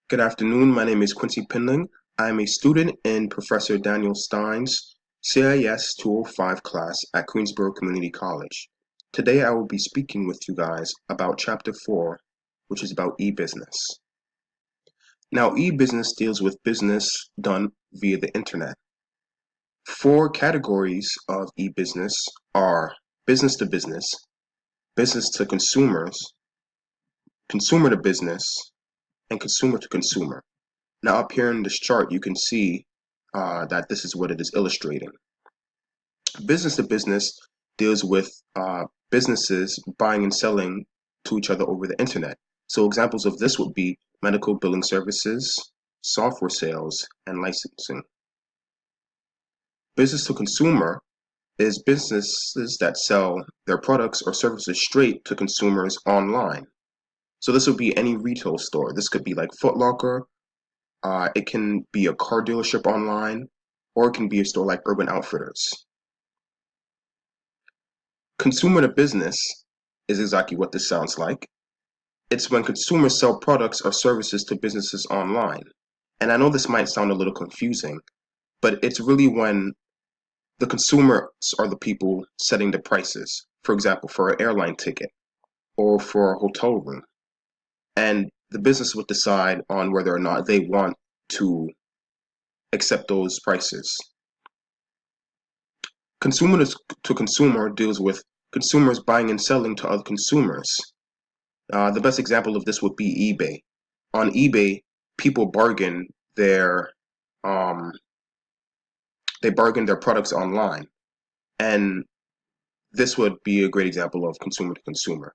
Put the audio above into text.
Good afternoon. My name is Quincy Pinling. I am a student in Professor Daniel Stein's CIS 205 class at Queensborough Community College. Today I will be speaking with you guys about Chapter 4, which is about e-business. Now, e-business deals with business done via the internet. Four categories of e-business are business to business, business to consumers, consumer to business, and consumer to consumer. Now up here in this chart, you can see that this is what it is illustrating. Business to business deals with businesses buying and selling to each other over the internet. So examples of this would be medical billing services, software sales, and licensing. Business to consumer is businesses that sell their products or services straight to consumers online. So this would be any retail store. This could be like Foot Locker. It can be a car dealership online, or it can be a store like Urban Outfitters. Consumer to business is exactly what this sounds like. It's when consumers sell products or services to businesses online. And I know this might sound a little confusing, but it's really when the consumers are the people setting the prices. For example, for an airline ticket or for a hotel room. And the business would decide on whether or not they want to accept those prices. Consumer to consumer deals with consumers buying and selling to other consumers. The best example of this would be eBay. On eBay, people um, bargain their products online, and this would be a great example of consumer to consumer.